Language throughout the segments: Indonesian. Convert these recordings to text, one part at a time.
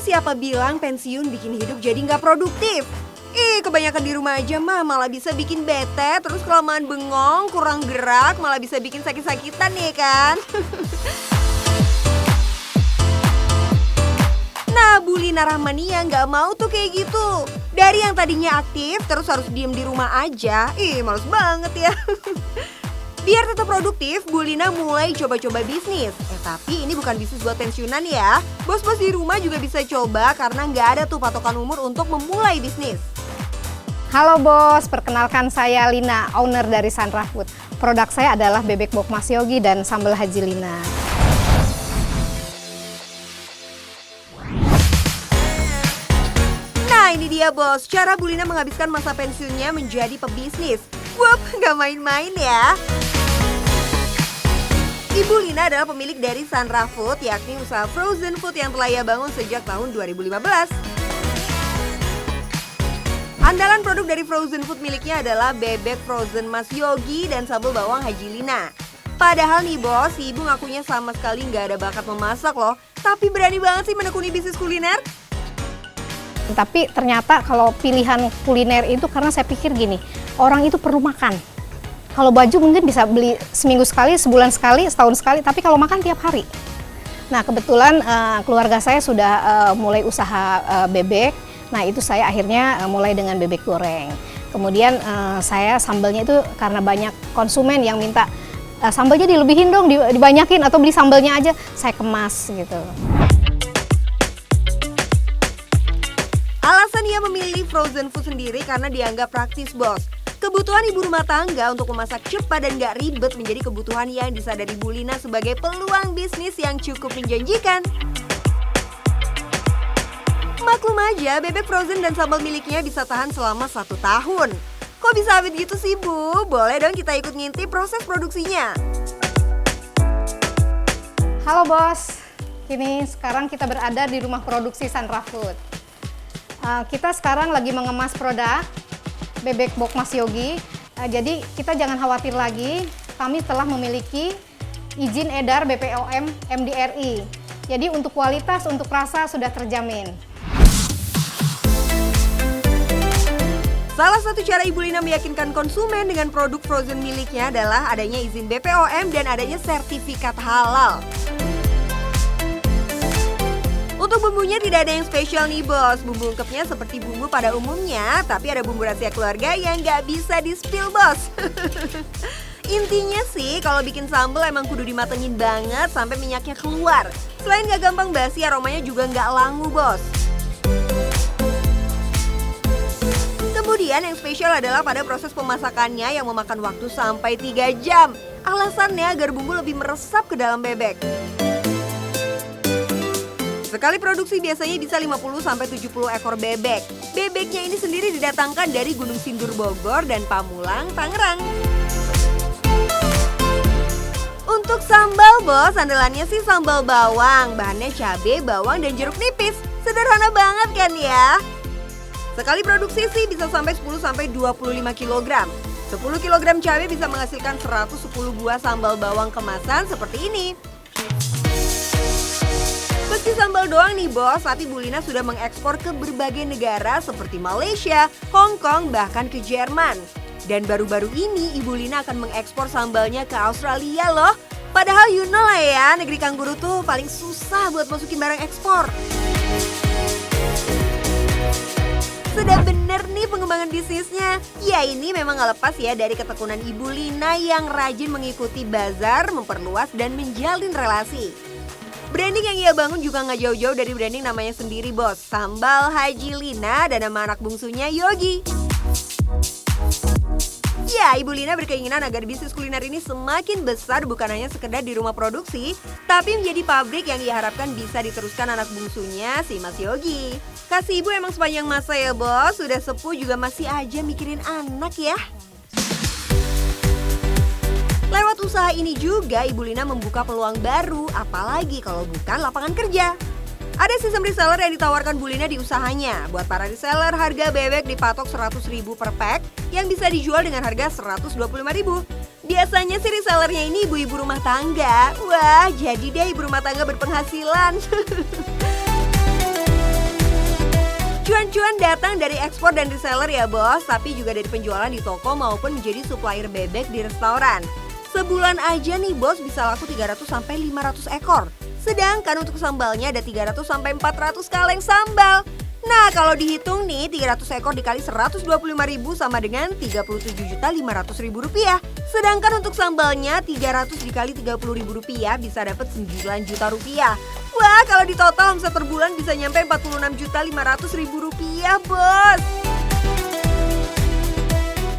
siapa bilang pensiun bikin hidup jadi nggak produktif? Kebanyakan di rumah aja mah malah bisa bikin bete, terus kelamaan bengong, kurang gerak, malah bisa bikin sakit-sakitan nih kan? Nah, Bu Lina Rahmania nggak mau tuh kayak gitu. Dari yang tadinya aktif, terus harus diem di rumah aja, males banget ya. Biar tetap produktif, Bu Lina mulai coba-coba bisnis. Tapi ini bukan bisnis buat pensiunan ya. Bos-bos di rumah juga bisa coba karena nggak ada tuh patokan umur untuk memulai bisnis. Halo bos, perkenalkan saya Lina, owner dari Sandra Food. Produk saya adalah bebek bok Mas Yogi dan sambal Haji Lina. Nah ini dia bos, cara Bu Lina menghabiskan masa pensiunnya menjadi pebisnis. Wap, nggak main-main ya. Ibu Lina adalah pemilik dari Sandra Food, yakni usaha frozen food yang telah ia bangun sejak tahun 2015. Andalan produk dari frozen food miliknya adalah bebek frozen Mas Yogi dan sambal bawang Haji Lina. Padahal nih bos, si ibu ngakunya sama sekali nggak ada bakat memasak loh. Tapi berani banget sih menekuni bisnis kuliner. Tapi ternyata kalau pilihan kuliner itu karena saya pikir gini, orang itu perlu makan. Kalau baju mungkin bisa beli seminggu sekali, sebulan sekali, setahun sekali, tapi kalau makan tiap hari. Nah kebetulan keluarga saya sudah mulai usaha bebek. Nah itu saya akhirnya mulai dengan bebek goreng. Kemudian saya sambalnya itu karena banyak konsumen yang minta sambalnya dilebihin dong, dibanyakin atau beli sambalnya aja, saya kemas gitu. Alasan ia memilih frozen food sendiri karena dianggap praktis bos. Kebutuhan ibu rumah tangga untuk memasak cepat dan gak ribet menjadi kebutuhan yang disadari Bu Lina sebagai peluang bisnis yang cukup menjanjikan. Maklum aja, bebek frozen dan sambal miliknya bisa tahan selama 1 tahun. Kok bisa awet gitu sih Bu? Boleh dong kita ikut ngintip proses produksinya. Halo bos, sekarang kita berada di rumah produksi Sandra Food. Kita sekarang lagi mengemas produk bebek bok Mas Yogi. Jadi kita jangan khawatir lagi, kami telah memiliki izin edar BPOM MDRI. Jadi untuk kualitas, untuk rasa sudah terjamin. Salah satu cara Ibu Lina meyakinkan konsumen dengan produk frozen miliknya adalah adanya izin BPOM dan adanya sertifikat halal. Untuk bumbunya tidak ada yang spesial nih bos. Bumbu ungkepnya seperti bumbu pada umumnya, tapi ada bumbu rahasia keluarga yang nggak bisa di-spill bos. Intinya sih kalau bikin sambal emang kudu dimatengin banget sampai minyaknya keluar. Selain nggak gampang basi, aromanya juga nggak langu bos. Kemudian yang spesial adalah pada proses pemasakannya yang memakan waktu sampai 3 jam. Alasannya agar bumbu lebih meresap ke dalam bebek. Sekali produksi biasanya bisa 50-70 ekor bebek. Bebeknya ini sendiri didatangkan dari Gunung Sindur Bogor dan Pamulang, Tangerang. Untuk sambal bos, andalannya sih sambal bawang. Bahannya cabai, bawang, dan jeruk nipis. Sederhana banget kan ya? Sekali produksi sih bisa sampai 10-25 kg. 10 kg cabai bisa menghasilkan 110 buah sambal bawang kemasan seperti ini. Meski sambal doang nih bos, tapi Bu Lina sudah mengekspor ke berbagai negara seperti Malaysia, Hong Kong, bahkan ke Jerman. Dan baru-baru ini Ibu Lina akan mengekspor sambalnya ke Australia loh. Padahal you know lah ya, negeri kanguru tuh paling susah buat masukin barang ekspor. Sudah bener nih pengembangan bisnisnya. Ya ini memang gak lepas ya dari ketekunan Ibu Lina yang rajin mengikuti bazar, memperluas dan menjalin relasi. Branding yang ia bangun juga gak jauh-jauh dari branding namanya sendiri bos. Sambal Haji Lina dan nama anak bungsunya Yogi. Ya, Ibu Lina berkeinginan agar bisnis kuliner ini semakin besar bukan hanya sekedar di rumah produksi, tapi menjadi pabrik yang ia harapkan bisa diteruskan anak bungsunya si Mas Yogi. Kasih ibu emang sepanjang masa ya bos, sudah sepuh juga masih aja mikirin anak ya. Lewat usaha ini juga Ibu Lina membuka peluang baru, apalagi kalau bukan lapangan kerja. Ada sistem reseller yang ditawarkan Bu Lina di usahanya. Buat para reseller, harga bebek dipatok 100.000 per pack yang bisa dijual dengan harga 125.000. Biasanya sih resellernya ini ibu-ibu rumah tangga. Wah, jadi deh ibu rumah tangga berpenghasilan. Cuan-cuan datang dari ekspor dan reseller ya bos, tapi juga dari penjualan di toko maupun menjadi supplier bebek di restoran. Sebulan aja nih bos bisa laku 300 sampai 500 ekor. Sedangkan untuk sambalnya ada 300 sampai 400 kaleng sambal. Nah kalau dihitung nih 300 ekor dikali 125.000 sama dengan 37.500.000 rupiah. Sedangkan untuk sambalnya 300 dikali 30.000 rupiah bisa dapat 9 juta rupiah. Wah kalau di total omset per bulan bisa nyampe 46.500.000 rupiah bos.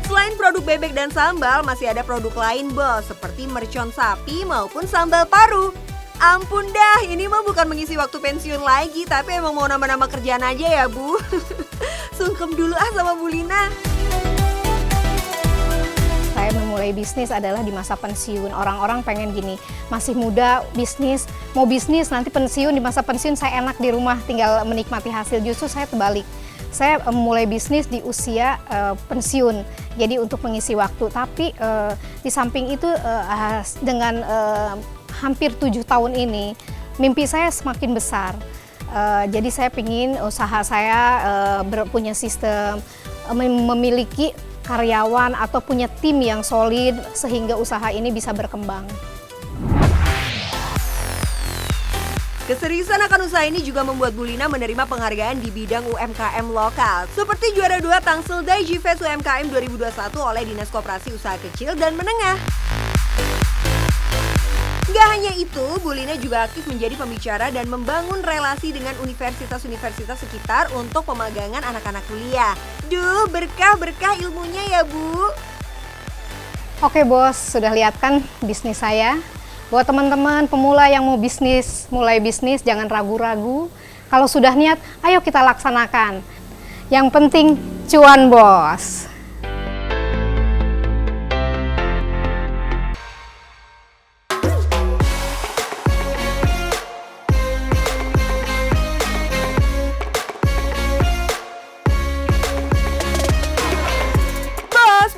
Selain produk bebek dan sambal masih ada produk lain bos seperti mercon sapi maupun sambal paru. Ampun dah, ini mah bukan mengisi waktu pensiun lagi, tapi emang mau nambah-nambah kerjaan aja ya Bu. Sungkem dulu sama Bu Lina. Saya memulai bisnis adalah di masa pensiun. Orang-orang pengen gini, masih muda bisnis, mau bisnis nanti pensiun, di masa pensiun saya enak di rumah tinggal menikmati hasil. Justru saya terbalik. Saya memulai bisnis di usia pensiun, jadi untuk mengisi waktu. Tapi di samping itu dengan hampir 7 tahun ini, mimpi saya semakin besar. Jadi saya ingin usaha saya punya sistem, memiliki karyawan atau punya tim yang solid sehingga usaha ini bisa berkembang. Keseriusan akan usaha ini juga membuat Bu Lina menerima penghargaan di bidang UMKM lokal. Seperti juara 2 Tangsel Daiji Fest UMKM 2021 oleh Dinas Koperasi Usaha Kecil dan Menengah. Gak hanya itu, Bu Lina juga aktif menjadi pembicara dan membangun relasi dengan universitas-universitas sekitar untuk pemagangan anak-anak kuliah. Duh, berkah-berkah ilmunya ya Bu. Oke bos, sudah lihat kan bisnis saya? Buat teman-teman pemula yang mau bisnis, mulai bisnis jangan ragu-ragu. Kalau sudah niat, ayo kita laksanakan. Yang penting cuan bos.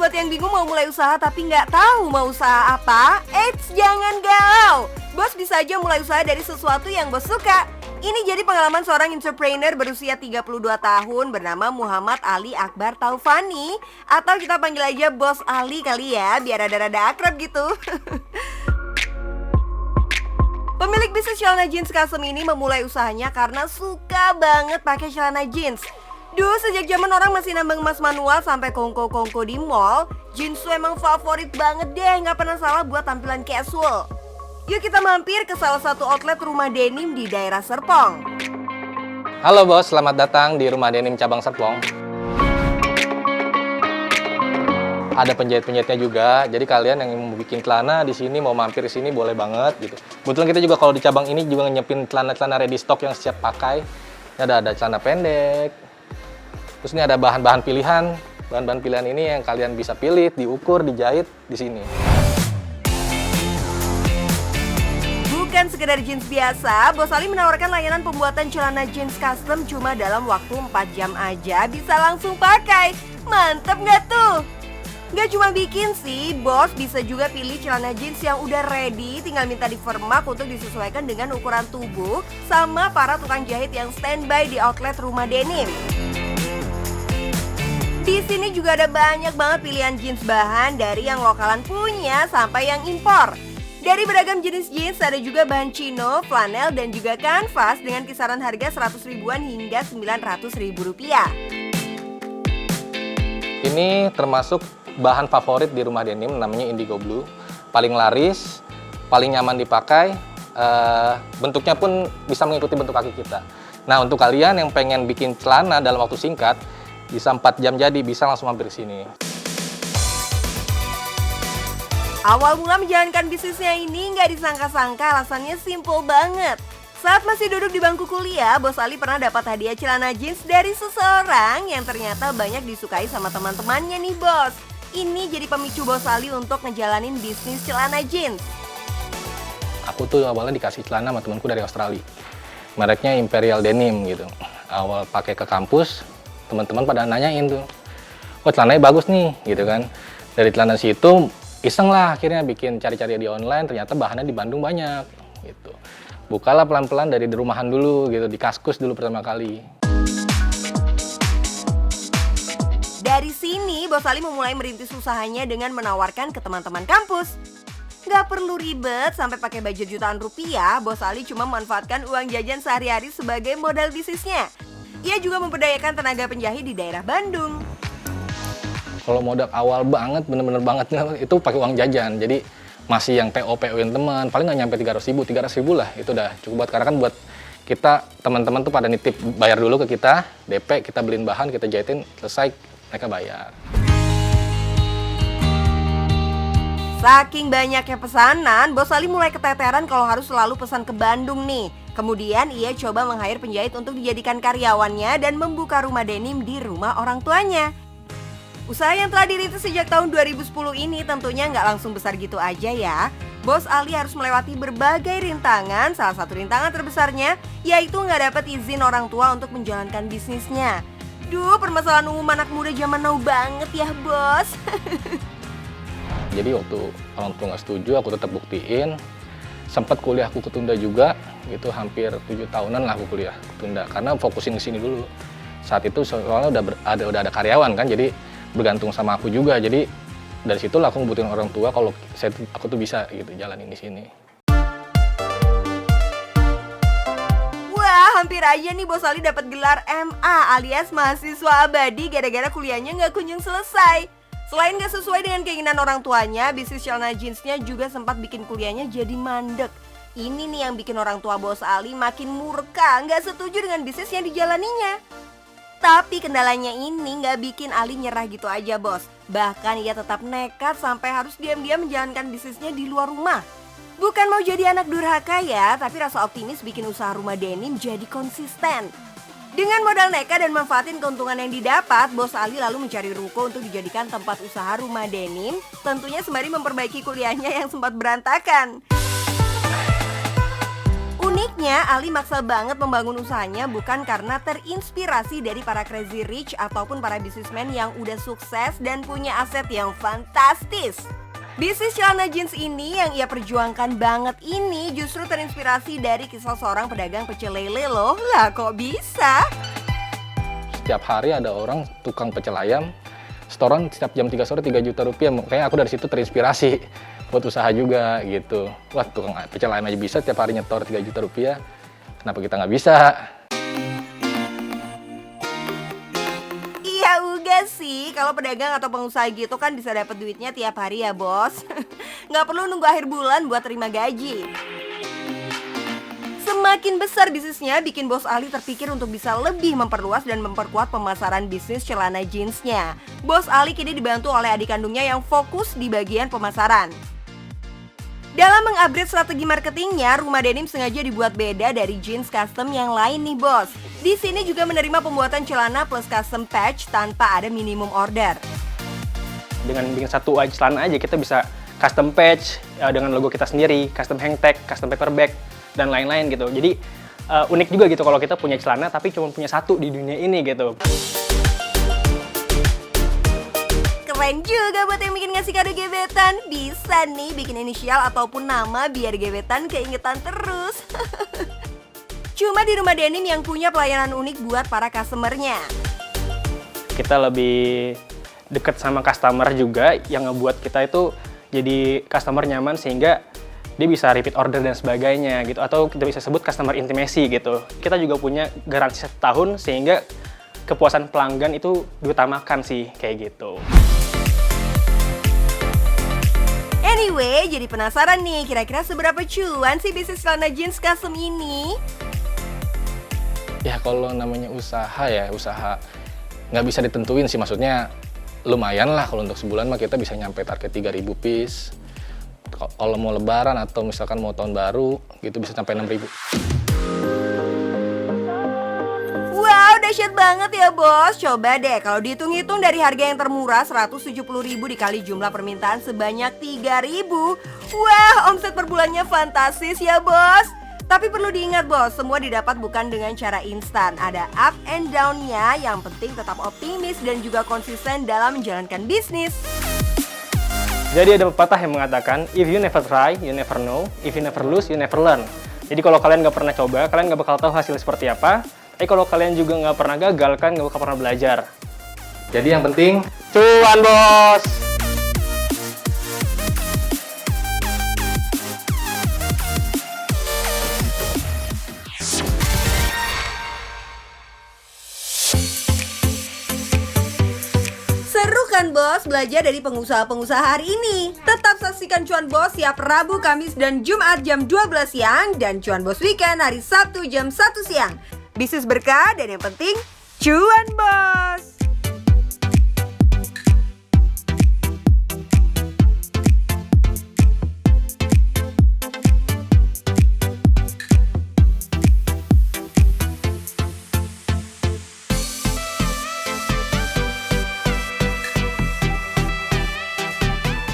Buat yang bingung mau mulai usaha tapi nggak tahu mau usaha apa, eits jangan galau. Bos bisa aja mulai usaha dari sesuatu yang bos suka. Ini jadi pengalaman seorang entrepreneur berusia 32 tahun bernama Muhammad Ali Akbar Taufani. Atau kita panggil aja Bos Ali kali ya, biar rada-rada akrab gitu. Pemilik bisnis celana jeans custom ini memulai usahanya karena suka banget pakai celana jeans. Duh, sejak zaman orang masih nambang emas manual sampai kongko-kongko di mall, jeans tuh emang favorit banget deh, nggak pernah salah buat tampilan casual. Yuk kita mampir ke salah satu outlet Rumah Denim di daerah Serpong. Halo bos, selamat datang di Rumah Denim Cabang Serpong. Ada penjahit-penjahitnya juga, jadi kalian yang mau bikin celana di sini mau mampir di sini boleh banget gitu. Kebetulan kita juga kalau di cabang ini juga nyepin celana-celana ready stock yang siap pakai. Ini ada celana pendek. Terus ini ada bahan-bahan pilihan. Bahan-bahan pilihan ini yang kalian bisa pilih, diukur, dijahit di sini. Bukan sekedar jeans biasa, Bos Ali menawarkan layanan pembuatan celana jeans custom cuma dalam waktu 4 jam aja bisa langsung pakai. Mantep nggak tuh? Nggak cuma bikin sih, Bos bisa juga pilih celana jeans yang udah ready, tinggal minta di formak untuk disesuaikan dengan ukuran tubuh sama para tukang jahit yang standby di outlet Rumah Denim. Di sini juga ada banyak banget pilihan jeans bahan dari yang lokalan punya sampai yang impor. Dari beragam jenis jeans ada juga bahan chino, flanel, dan juga kanvas dengan kisaran harga 100 ribuan hingga 900 ribu rupiah. Ini termasuk bahan favorit di Rumah Denim, namanya Indigo Blue. Paling laris, paling nyaman dipakai, bentuknya pun bisa mengikuti bentuk kaki kita. Nah untuk kalian yang pengen bikin celana dalam waktu singkat, bisa 4 jam jadi, bisa langsung mampir ke sini. Awal mula menjalankan bisnisnya ini nggak disangka-sangka, alasannya simple banget. Saat masih duduk di bangku kuliah, Bos Ali pernah dapat hadiah celana jeans dari seseorang yang ternyata banyak disukai sama teman-temannya nih bos. Ini jadi pemicu Bos Ali untuk ngejalanin bisnis celana jeans. Aku tuh awalnya dikasih celana sama temanku dari Australia. Mereknya Imperial Denim gitu. Awal pakai ke kampus, teman-teman pada nanyain tuh, oh celananya bagus nih gitu kan. Dari celana situ iseng lah akhirnya bikin cari-cari di online, ternyata bahannya di Bandung banyak gitu. Bukalah pelan-pelan dari rumahan dulu gitu, di Kaskus dulu pertama kali. Dari sini, Bos Ali memulai merintis usahanya dengan menawarkan ke teman-teman kampus. Nggak perlu ribet sampai pakai budget jutaan rupiah, Bos Ali cuma memanfaatkan uang jajan sehari-hari sebagai modal bisnisnya. Ia juga memberdayakan tenaga penjahit di daerah Bandung. Kalau modal awal banget, bener-bener banget itu pakai uang jajan. Jadi masih yang PO-PO-in teman, paling nggak nyampe 300 ribu lah. Itu udah cukup buat, karena kan buat kita, teman-teman tuh pada nitip bayar dulu ke kita, DP, kita beliin bahan, kita jahitin, selesai, mereka bayar. Saking banyaknya pesanan, Bos Ali mulai keteteran kalau harus selalu pesan ke Bandung nih. Kemudian ia coba meng-hire penjahit untuk dijadikan karyawannya dan membuka rumah denim di rumah orang tuanya. Usaha yang telah dirintis sejak tahun 2010 ini tentunya nggak langsung besar gitu aja ya. Bos Ali harus melewati berbagai rintangan, salah satu rintangan terbesarnya yaitu nggak dapat izin orang tua untuk menjalankan bisnisnya. Duh, permasalahan umum anak muda zaman now banget ya, Bos. Jadi waktu orang tua nggak setuju, aku tetap buktiin. Sempat kuliah aku ketunda juga, itu hampir 7 tahunan lah aku kuliah ketunda. Karena fokusin ke sini dulu. Saat itu soalnya udah ada karyawan kan, jadi bergantung sama aku juga. Jadi dari situ lah aku ngebutin orang tua kalau aku tuh bisa gitu jalanin di sini. Wah, hampir aja nih Bos Ali dapat gelar MA alias mahasiswa abadi gara-gara kuliahnya nggak kunjung selesai. Selain gak sesuai dengan keinginan orang tuanya, bisnis celana jeansnya juga sempat bikin kuliahnya jadi mandek. Ini nih yang bikin orang tua Bos Ali makin murka, gak setuju dengan bisnis yang dijalaninya. Tapi kendalanya ini gak bikin Ali nyerah gitu aja, Bos. Bahkan ia tetap nekat sampai harus diam-diam menjalankan bisnisnya di luar rumah. Bukan mau jadi anak durhaka ya, tapi rasa optimis bikin usaha rumah denim jadi konsisten. Dengan modal nekat dan manfaatin keuntungan yang didapat, Bos Ali lalu mencari ruko untuk dijadikan tempat usaha rumah denim, tentunya sembari memperbaiki kuliahnya yang sempat berantakan. Uniknya, Ali maksa banget membangun usahanya bukan karena terinspirasi dari para crazy rich ataupun para bisnismen yang udah sukses dan punya aset yang fantastis. Bisnis celana jeans ini yang ia perjuangkan banget ini justru terinspirasi dari kisah seorang pedagang pecel lele loh. Lah kok bisa? Setiap hari ada orang tukang pecel ayam, setoran setiap jam 3 sore 3 juta rupiah. Kayaknya aku dari situ terinspirasi buat usaha juga gitu. Wah, tukang pecel ayam aja bisa setiap hari nyetor 3 juta rupiah. Kenapa kita nggak bisa? Iya uga sih, kalau pedagang atau pengusaha gitu kan bisa dapat duitnya tiap hari ya, Bos. Nggak perlu nunggu akhir bulan buat terima gaji. Semakin besar bisnisnya, bikin Bos Ali terpikir untuk bisa lebih memperluas dan memperkuat pemasaran bisnis celana jeansnya. Bos Ali kini dibantu oleh adik kandungnya yang fokus di bagian pemasaran. Dalam mengupgrade strategi marketingnya, rumah denim sengaja dibuat beda dari jeans custom yang lain nih, Bos. Di sini juga menerima pembuatan celana plus custom patch tanpa ada minimum order. Dengan bikin satu celana aja kita bisa custom patch dengan logo kita sendiri, custom hang tag, custom paper bag, dan lain-lain gitu. Jadi unik juga gitu kalau kita punya celana tapi cuma punya satu di dunia ini gitu. Keren juga buat yang bikin ngasih kado gebetan. Bisa nih bikin inisial ataupun nama biar gebetan keingetan terus. Cuma di rumah denim yang punya pelayanan unik buat para customernya. Kita lebih deket sama customer juga yang ngebuat kita itu jadi customer nyaman sehingga dia bisa repeat order dan sebagainya gitu. Atau kita bisa sebut customer intimacy gitu. Kita juga punya garansi 1 tahun sehingga kepuasan pelanggan itu diutamakan sih kayak gitu. Anyway, jadi penasaran nih, kira-kira seberapa cuan sih bisnis celana jeans custom ini? Ya kalau namanya usaha ya, usaha nggak bisa ditentuin sih, maksudnya lumayan lah kalau untuk sebulan mah kita bisa nyampe target 3.000 piece. Kalau mau lebaran atau misalkan mau tahun baru gitu bisa sampai 6.000. Wow, dahsyat banget ya, Bos. Coba deh kalau dihitung-hitung dari harga yang termurah 170.000 dikali jumlah permintaan sebanyak 3.000. Wah, omset per bulannya fantastis ya, Bos. Tapi perlu diingat, Bos, semua didapat bukan dengan cara instan. Ada up and down-nya, yang penting tetap optimis dan juga konsisten dalam menjalankan bisnis. Jadi ada pepatah yang mengatakan, if you never try, you never know. If you never lose, you never learn. Jadi kalau kalian nggak pernah coba, kalian nggak bakal tahu hasilnya seperti apa. Tapi kalau kalian juga nggak pernah gagal, kan nggak bakal pernah belajar. Jadi yang penting Cuan bos. Seru kan bos belajar dari pengusaha-pengusaha hari ini? Tetap saksikan Cuan Bos siap Rabu, Kamis, dan Jumat jam 12 siang dan Cuan Bos Weekend hari Sabtu jam 1 siang. Bisnis berkah dan yang penting Cuan Bos.